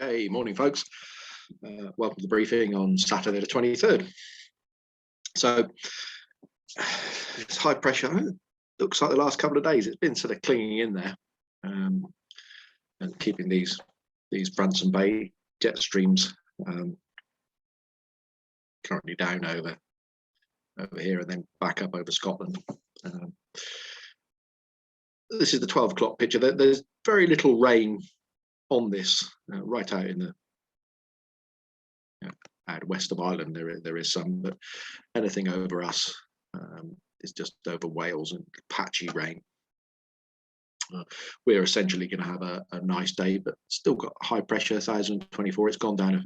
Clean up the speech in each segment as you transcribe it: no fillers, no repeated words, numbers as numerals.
Hey, morning, folks. Welcome to the briefing on Saturday the 23rd. So, it's high pressure. Looks like the last couple of days it's been sort of clinging in there and keeping these Brunson Bay jet streams currently down over here and then back up over Scotland. This is the 12 o'clock picture. There's very little rain on this right out in the out west of Ireland. There is some, but anything over us is just over Wales and patchy rain. We're essentially going to have a nice day, but still got high pressure, 1024. It's gone down a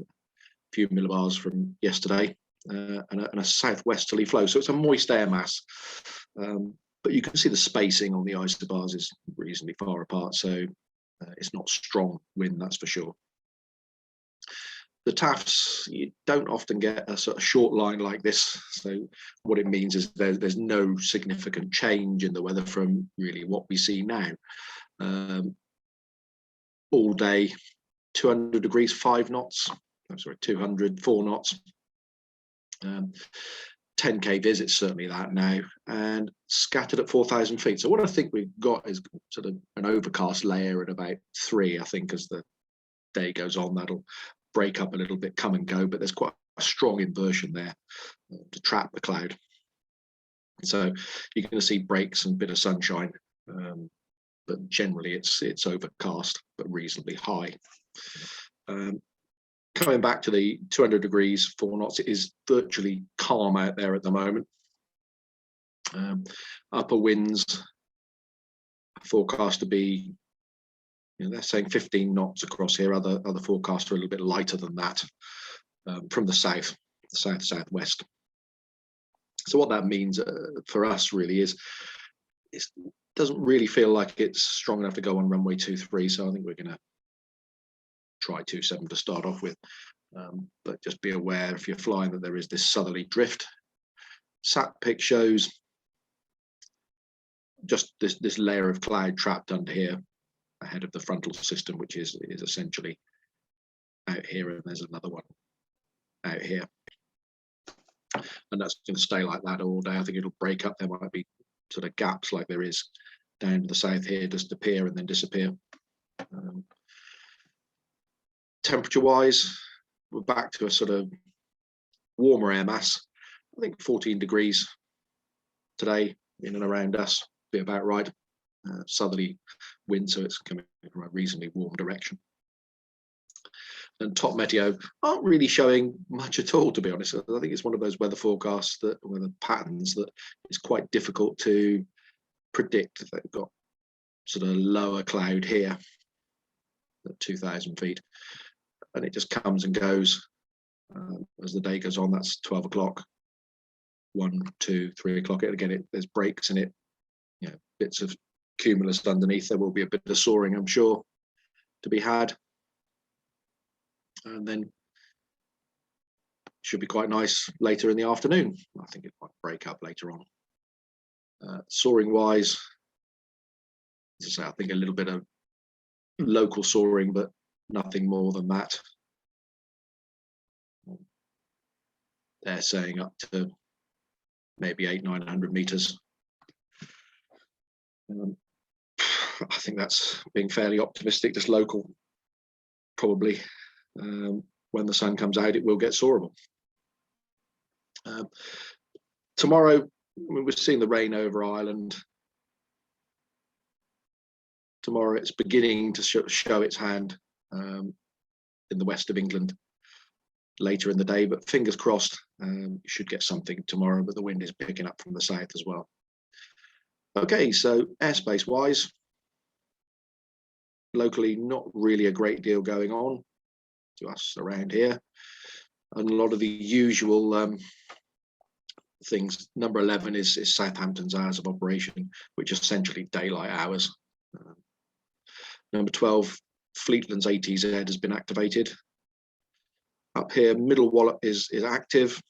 few millibars from yesterday, and a southwesterly flow. So it's a moist air mass, but you can see the spacing on the isobars is reasonably far apart. So it's not strong wind, that's for sure. The TAFs, you don't often get a sort of short line like this. So what it means is there's no significant change in the weather from really what we see now. All day, 200 degrees, 5 knots. I'm sorry, 200, 4 knots. 10k visits, certainly that now, and scattered at 4,000 feet. So what I think we've got is sort of an overcast layer at about 3, I think, as the day goes on. That'll break up a little bit, come and go, but there's quite a strong inversion there to trap the cloud. So you're going to see breaks and a bit of sunshine, but generally it's overcast but reasonably high. Coming back to the 200 degrees, 4 knots, it is virtually calm out there at the moment. Upper winds forecast to be, they're saying 15 knots across here. Other forecasts are a little bit lighter than that from the southwest. So what that means for us really is it doesn't really feel like it's strong enough to go on runway 23. So I think we're going to try 27 to start off with, but just be aware if you're flying that there is this southerly drift. Sat pic shows just this layer of cloud trapped under here ahead of the frontal system, which is essentially out here, and there's another one out here, and that's going to stay like that all day. I think it'll break up. There might be sort of gaps like there is down to the south here, just appear and then disappear. Temperature wise, we're back to a sort of warmer air mass. I think 14 degrees today in and around us, be about right. Southerly wind, so it's coming from a reasonably warm direction. And top meteo aren't really showing much at all, to be honest. I think it's one of those weather forecasts weather patterns that is quite difficult to predict. They've got sort of lower cloud here at 2,000 feet. And it just comes and goes as the day goes on. That's 12 o'clock, 1, 2, 3 o'clock. Again, there's breaks in it, bits of cumulus underneath. There will be a bit of soaring, I'm sure, to be had. And then should be quite nice later in the afternoon. I think it might break up later on. Soaring wise, as I say, I think a little bit of local soaring, but nothing more than that. They're saying up to maybe 800-900 meters. I think that's being fairly optimistic, just local. Probably when the sun comes out, it will get soarable. Tomorrow, we're seeing the rain over Ireland. Tomorrow, it's beginning to show its hand in the west of England later in the day, but fingers crossed, you should get something tomorrow, but the wind is picking up from the south as well. Okay, so airspace wise, locally not really a great deal going on to us around here, and a lot of the usual things. Number 11 is Southampton's hours of operation, which is essentially daylight hours. Number 12, Fleetland's ATZ has been activated. Up here, Middle Wallop is active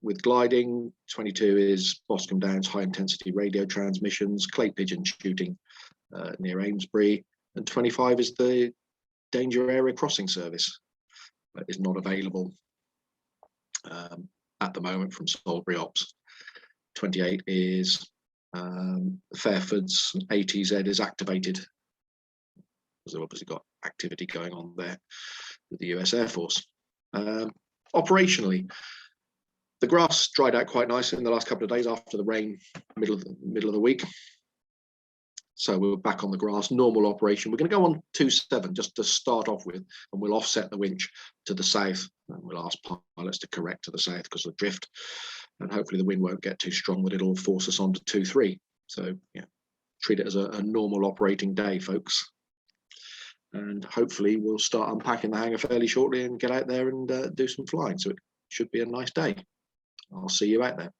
with gliding. 22 is Boscombe Downs high intensity radio transmissions, clay pigeon shooting near Amesbury, and 25 is the danger area crossing service is not available at the moment from Salisbury Ops. 28 is Fairford's ATZ is activated, because they've obviously got activity going on there with the US Air Force. Operationally, the grass dried out quite nicely in the last couple of days after the rain, middle of the week. So we're back on the grass, normal operation. We're going to go on 2.7 just to start off with, and we'll offset the winch to the south. And we'll ask pilots to correct to the south because of drift. And hopefully the wind won't get too strong that it'll force us on to 2.3. So yeah, treat it as a normal operating day, folks. And hopefully we'll start unpacking the hangar fairly shortly and get out there and do some flying. So it should be a nice day. I'll see you out there.